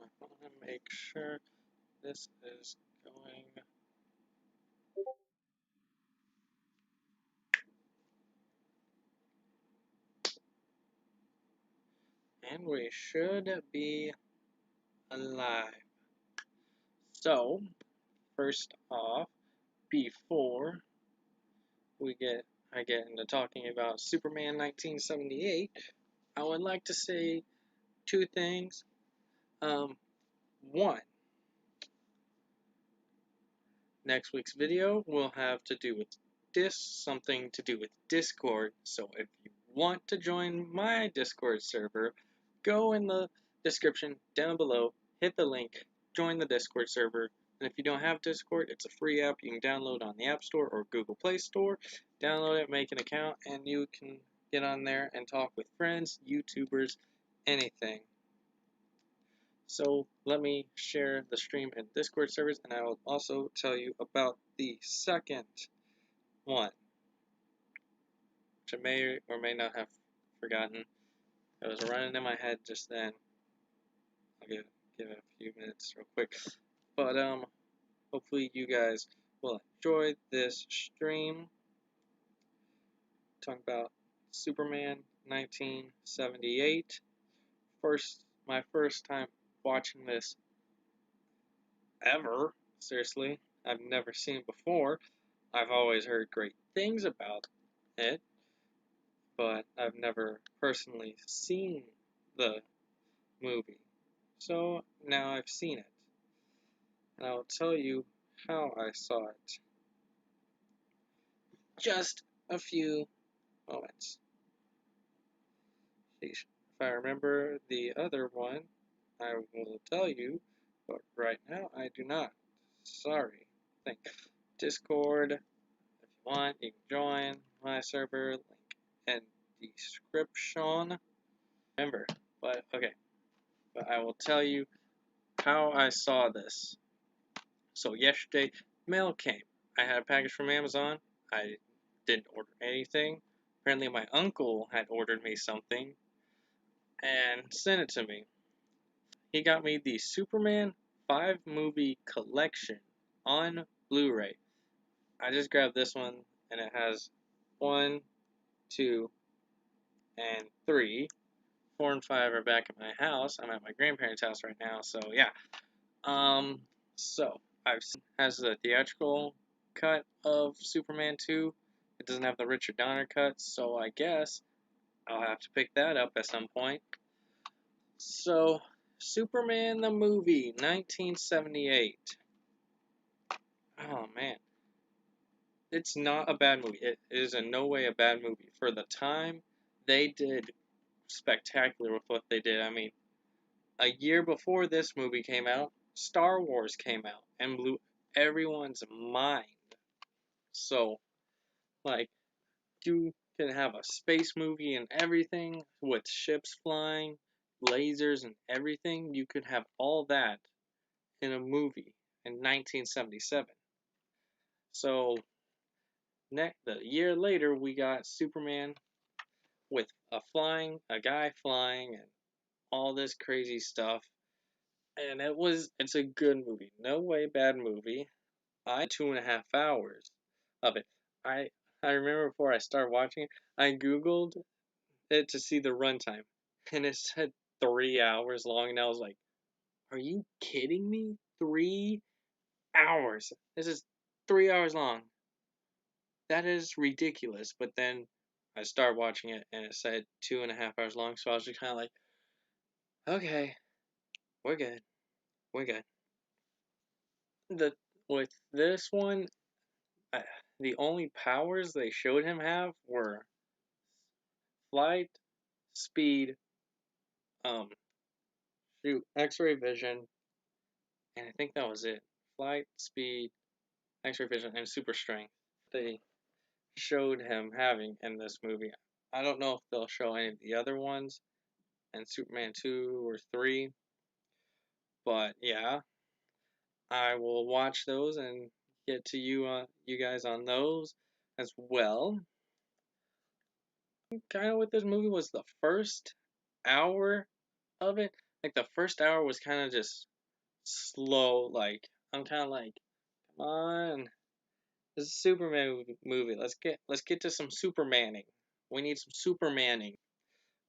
I want to make sure this is going. And we should be alive. So, first off, before I get into talking about Superman 1978, I would like to say two things. One, next week's video will have to do with something to do with Discord. So if you want to join my Discord server, go in the description down below, hit the link, join the Discord server. And if you don't have Discord, it's a free app you can download on the App Store or Google Play Store. Download it, make an account, and you can get on there and talk with friends, YouTubers, anything. So let me share the stream and Discord servers, and I will also tell you about the second one, which I may or may not have forgotten. It was running in my head just then. I'll give it a few minutes real quick. But hopefully you guys will enjoy this stream. Talking about Superman 1978. My first time watching this ever. Seriously, I've never seen it before. I've always heard great things about it, but I've never personally seen the movie. So now I've seen it, and I'll tell you how I saw it. Just a few moments. If I remember the other one, I will tell you, but right now I do not. Sorry. Think Discord. If you want, you can join my server. Link in description. Remember, but okay. But I will tell you how I saw this. So yesterday, mail came. I had a package from Amazon. I didn't order anything. Apparently, my uncle had ordered me something and sent it to me. He got me the Superman 5 movie collection on Blu-ray. I just grabbed this one, and it has 1, 2, and 3. 4 and 5 are back at my house. I'm at my grandparents' house right now, so yeah. So I've seen has the theatrical cut of Superman 2. It doesn't have the Richard Donner cut, so I guess I'll have to pick that up at some point. So, Superman the movie, 1978. Oh man, it's not a bad movie. It is in no way a bad movie. For the time, they did spectacular with what they did. I mean, a year before this movie came out, Star Wars came out and blew everyone's mind. So, like, you can have a space movie and everything with ships flying, lasers and everything. You could have all that in a movie in 1977. So, the year later, we got Superman with a guy flying, and all this crazy stuff. And it's a good movie. No way bad movie. 2.5 hours of it. I I remember before I started watching it, I googled it to see the runtime, and it said 3 hours long, and I was like, "Are you kidding me? 3 hours? This is 3 hours long. That is ridiculous." But then I started watching it, and it said 2.5 hours long, so I was just kind of like, "Okay, we're good, we're good." The with this one, I, the only powers they showed him have were flight, speed, um, X-ray vision, and I think that was it. Flight, speed, X-ray vision, and super strength. They showed him having in this movie. I don't know if they'll show any of the other ones in Superman 2 or 3, but yeah, I will watch those and get to you guys on those as well. Kind of what this movie was the first hour of it. Like the first hour was kind of just slow. Like I'm kind of like, come on, this is a Superman movie. Let's get to some Supermaning. We need some Supermaning.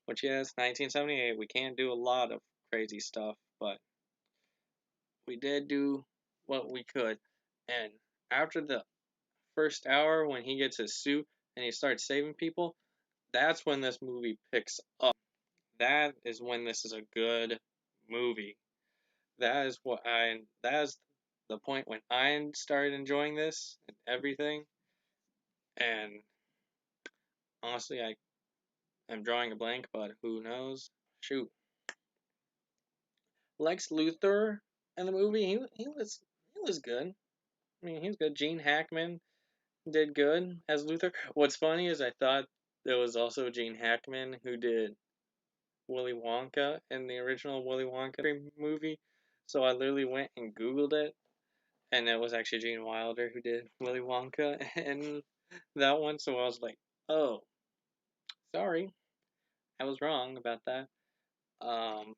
Which yes, 1978. We can't do a lot of crazy stuff, but we did do what we could. And after the first hour, when he gets his suit and he starts saving people, that's when this movie picks up. That is when this is a good movie. That is the point when I started enjoying this and everything. And honestly, I'm drawing a blank, but who knows? Shoot, Lex Luthor in the movie, he was good. I mean, he was good. Gene Hackman did good as Luthor. What's funny is I thought there was also Gene Hackman who did Willy Wonka in the original Willy Wonka movie. So I literally went and Googled it, and it was actually Gene Wilder who did Willy Wonka in that one. So I was like, oh, sorry, I was wrong about that. Um,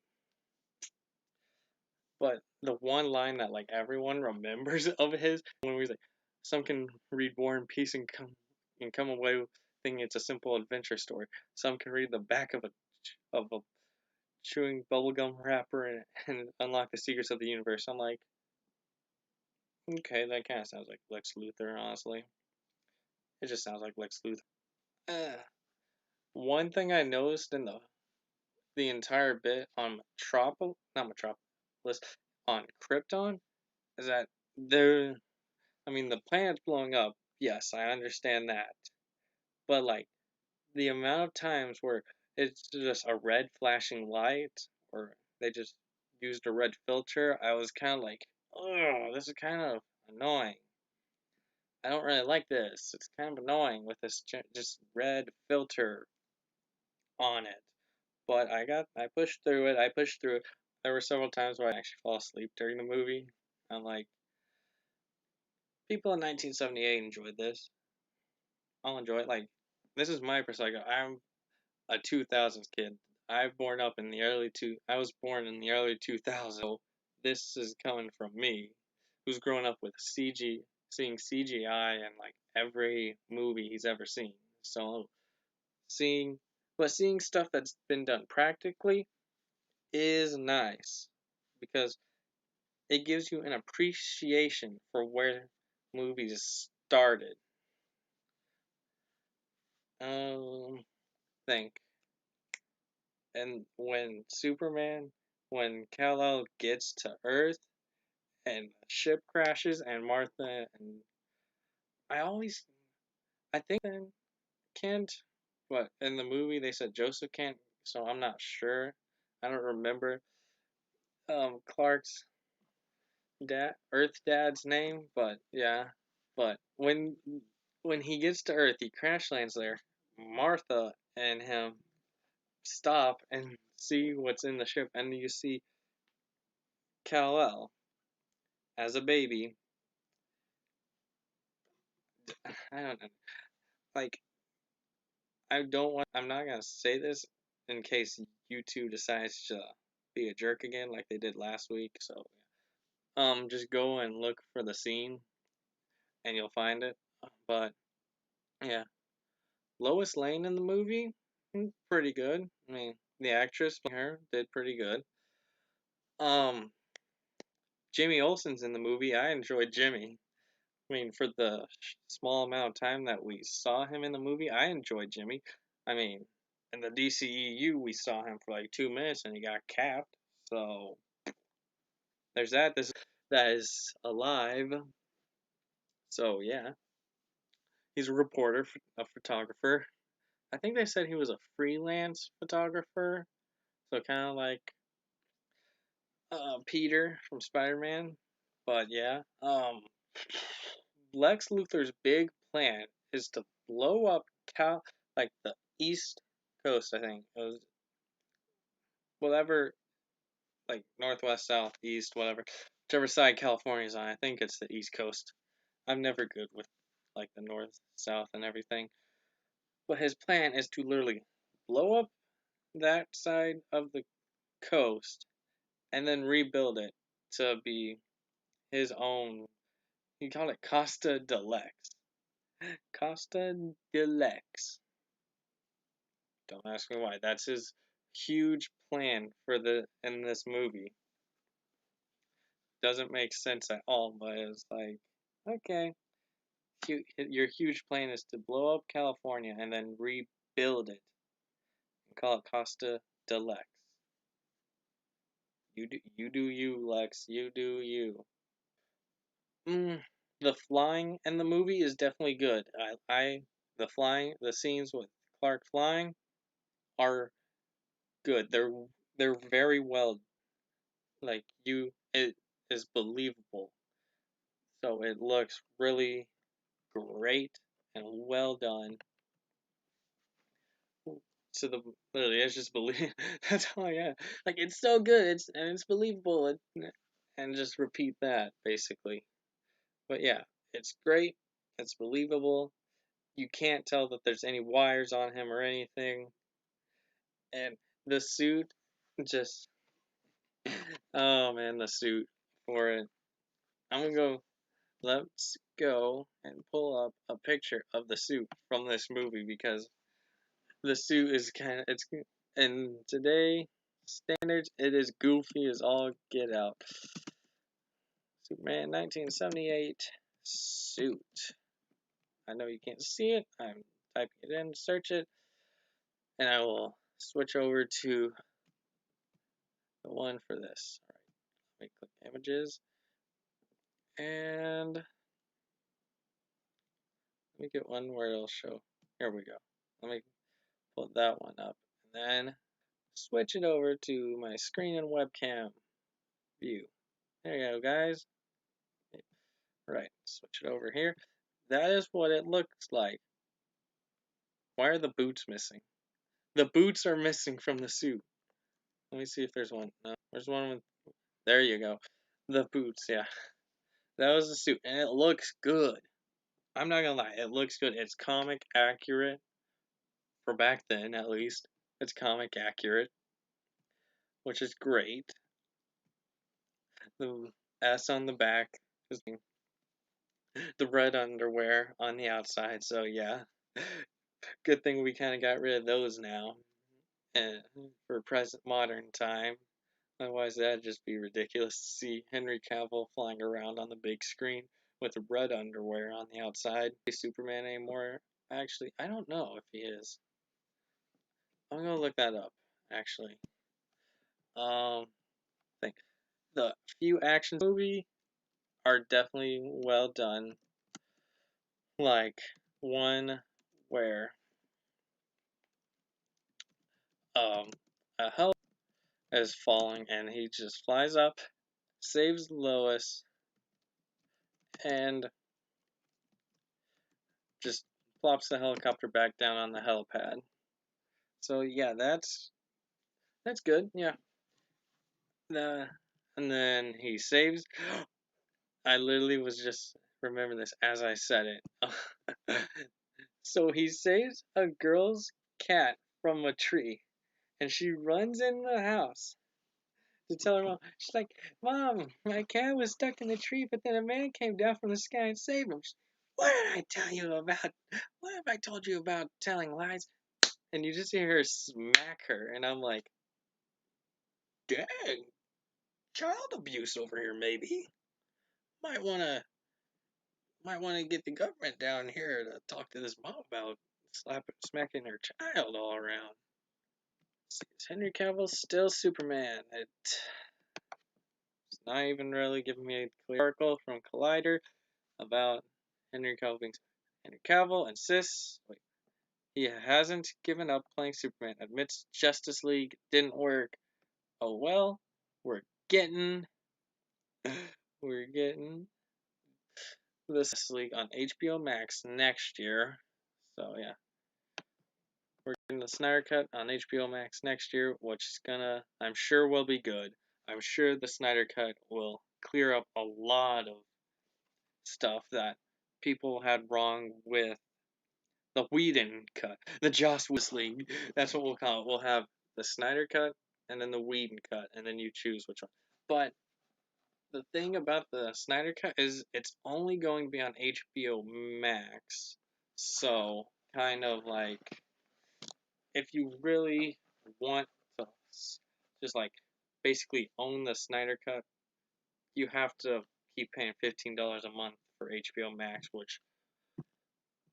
but the one line that like everyone remembers of his when he's like, "Some can read War and Peace and come away thinking it's a simple adventure story. Some can read the back of a chewing bubblegum wrapper and unlock the secrets of the universe." I'm like, okay, that kind of sounds like Lex Luthor, honestly. It just sounds like Lex Luthor. Uh, One thing I noticed in the entire bit on not Metropolis, on Krypton, is that there. I mean, the planet's blowing up. Yes, I understand that. But like the amount of times where it's just a red flashing light, or they just used a red filter, I was kind of like, oh, this is kind of annoying. I don't really like this. It's kind of annoying with this just red filter on it. But I pushed through it. I pushed through it. There were several times where I actually fall asleep during the movie. I'm like, people in 1978 enjoyed this. I'll enjoy it. Like, this is my perspective. I'm a 2000s kid. I was born in the early 2000s. So this is coming from me, who's grown up with seeing CGI in like every movie he's ever seen. So seeing, seeing stuff that's been done practically is nice because it gives you an appreciation for where movies started. Think and when Kal-El gets to Earth and the ship crashes and Martha and I always I think then can't, but in the movie they said Joseph can't, so I'm not sure. I don't remember Clark's Earth dad's name, but yeah. But when he gets to Earth, he crash lands there. Martha and him stop and see what's in the ship, and you see Kal-El as a baby. I don't know. Like, I'm not gonna say this in case YouTube decides to be a jerk again, like they did last week. So, just go and look for the scene, and you'll find it. But yeah, Lois Lane in the movie, pretty good. I mean, the actress playing her did pretty good. Um, Jimmy Olsen's in the movie. I enjoyed Jimmy. I mean, for the small amount of time that we saw him in the movie, I enjoyed Jimmy. I mean, in the DCEU, we saw him for like 2 minutes and he got capped. So there's that. That is alive. So yeah, he's a reporter, a photographer. I think they said he was a freelance photographer. So kind of like Peter from Spider-Man. But yeah, Lex Luthor's big plan is to blow up like the East Coast. I think it was whatever, like northwest, south, east, whatever, whichever side California's on. I think it's the East Coast. I'm never good with like the north, south, and everything. But his plan is to literally blow up that side of the coast and then rebuild it to be his own. He called it Costa Deluxe. Costa Deluxe. Don't ask me why. That's his huge plan for the in this movie. Doesn't make sense at all, but it's like, okay, your huge plan is to blow up California and then rebuild it and call it Costa Deluxe. You do you, Lex. You do you. Mm, the flying in the movie is definitely good. The scenes with Clark flying are good. They're very well, like, it is believable. So it looks really great and well done. So the literally, it's just believe. That's all I got. Like, it's so good. It's believable. And just repeat that basically. But yeah, it's great. It's believable. You can't tell that there's any wires on him or anything. And the suit, just, oh man, the suit for it. I'm gonna go. Let's go and pull up a picture of the suit from this movie because the suit is it's in today standards it is goofy as all get out. Superman 1978 suit. I know you can't see it. I'm typing it in, search it, and I will switch over to the one for this. All right, let me click images and let me get one where it'll show. Here we go. Let me pull that one up and then switch it over to my screen and webcam view. There you go, guys. Right, switch it over here. That is what it looks like. Why are the boots missing? The boots are missing from the suit. Let me see if there's one. No, there's one with. There you go. The boots, yeah. That was the suit, and it looks good. I'm not gonna lie, it looks good. It's comic accurate for back then, at least. It's comic accurate, which is great. The S on the back is the red underwear on the outside. So yeah, good thing we kind of got rid of those now, and for present modern time. Otherwise, that'd just be ridiculous to see Henry Cavill flying around on the big screen with red underwear on the outside. Is Superman anymore? Actually, I don't know if he is. I'm gonna look that up. Actually, I think the few action movie are definitely well done. Like one where um a hell is falling and he just flies up, saves Lois, and just plops the helicopter back down on the helipad. So yeah, that's good. Yeah. The and then he saves. I literally was just remembering this as I said it. So he saves a girl's cat from a tree, and she runs in the house to tell her mom. She's like, "Mom, my cat was stuck in the tree, but then a man came down from the sky and saved him." What did I tell you about? What have I told you about telling lies? And you just hear her smack her, and I'm like, dang, child abuse over here, maybe. Might wanna get the government down here to talk to this mom about smacking her child all around. Is Henry Cavill still Superman? It's not even really giving me a clear article from Collider about Henry Cavill being Henry Cavill insists he hasn't given up playing Superman. Admits Justice League didn't work. Oh well, we're getting we're getting this League on HBO Max next year. So yeah, we're getting the Snyder Cut on HBO Max next year, which is I'm sure will be good. I'm sure the Snyder Cut will clear up a lot of stuff that people had wrong with the Whedon Cut, the Joss Whedon League. That's what we'll call it. We'll have the Snyder Cut and then the Whedon cut, and then you choose which one. But the thing about the Snyder cut is it's only going to be on HBO Max. So, kind of like, if you really want to just like basically own the Snyder cut, you have to keep paying $15 a month for HBO Max, which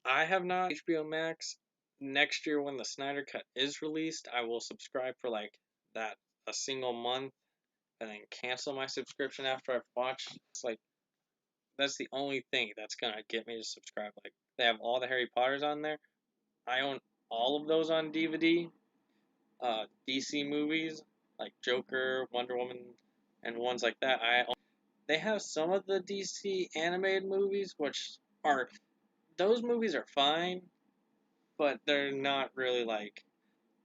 I have not. HBO Max. Next year, when the Snyder cut is released, I will subscribe for like that a single month and then cancel my subscription after I've watched. It's like that's the only thing that's gonna get me to subscribe. Like they have all the Harry Potters on there. I own all of those on DVD. DC movies like Joker, Wonder Woman, and ones like that. They have some of the DC animated movies, which are those movies are fine, but they're not really like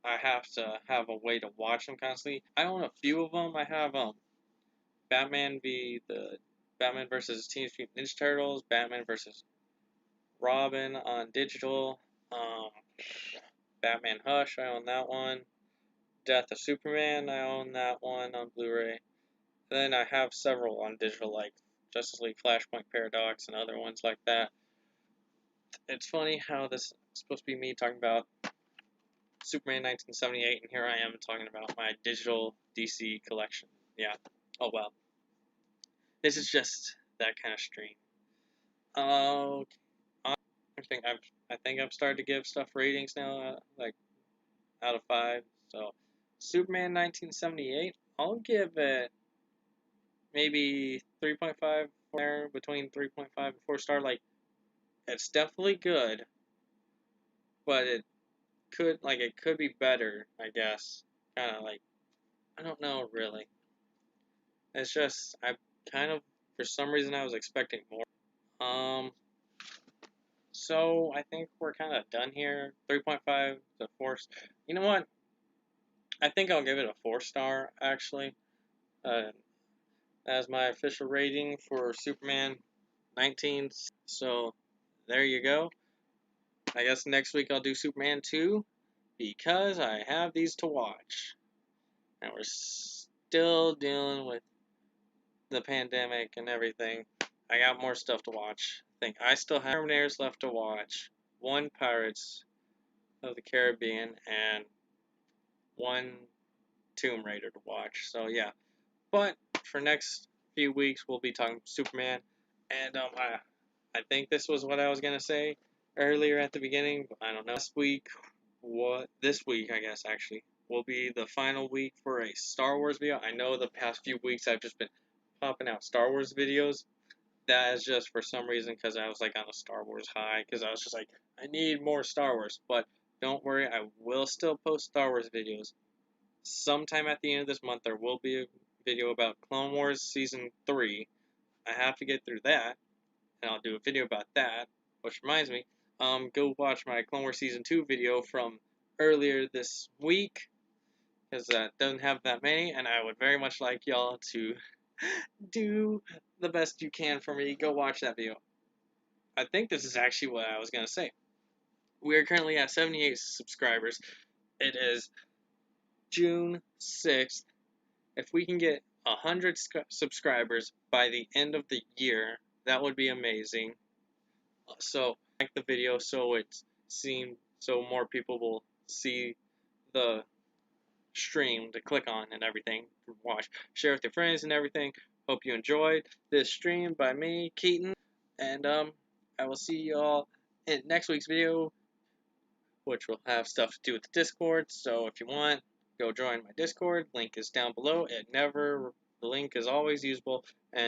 I have to have a way to watch them constantly. I own a few of them. I have Batman versus Teenage Mutant Ninja Turtles, Batman versus Robin on digital, um, Batman Hush, I own that one. Death of Superman, I own that one on Blu-ray. Then I have several on digital, like Justice League Flashpoint Paradox and other ones like that. It's funny how this is supposed to be me talking about Superman 1978, and here I am talking about my digital DC collection. Yeah. Oh well. This is just that kind of stream. Okay. I think I've started to give stuff ratings now, like out of 5. So, Superman 1978, I'll give it maybe 3.5 there, between 3.5 and 4 star. Like, it's definitely good, but it could be better, I guess. Kind of like, I don't know really. It's just, for some reason, I was expecting more. So I think we're kind of done here. 3.5 to 4. You know what? I think I'll give it a 4 star, actually. Uh, as my official rating for Superman 19. So there you go. I guess next week I'll do Superman 2 because I have these to watch. And we're still dealing with the pandemic and everything. I got more stuff to watch. I think I still have Terminators left to watch, one Pirates of the Caribbean, and one Tomb Raider to watch. So yeah. But for next few weeks we'll be talking Superman. And I think this was what I was gonna say earlier at the beginning. But I don't know. This week I guess actually will be the final week for a Star Wars video. I know the past few weeks I've just been popping out Star Wars videos. That is just for some reason because I was like on a Star Wars high because I was just like I need more Star Wars. But don't worry, I will still post Star Wars videos. Sometime at the end of this month there will be a video about Clone Wars Season 3. I have to get through that, and I'll do a video about that. Which reminds me, go watch my Clone Wars Season 2 video from earlier this week, because that doesn't have that many, and I would very much like y'all to do the best you can for me. Go watch that video. I think this is actually what I was going to say. We are currently at 78 subscribers. It is June 6th. If we can get 100 subscribers by the end of the year, that would be amazing. So, like the video so it's seen, so more people will see the stream to click on and everything, watch, share with your friends and everything. Hope you enjoyed this stream by me, Keaton, and I will see y'all in next week's video, which will have stuff to do with the Discord. So if you want, go join my Discord. Link is down below. The link is always usable, and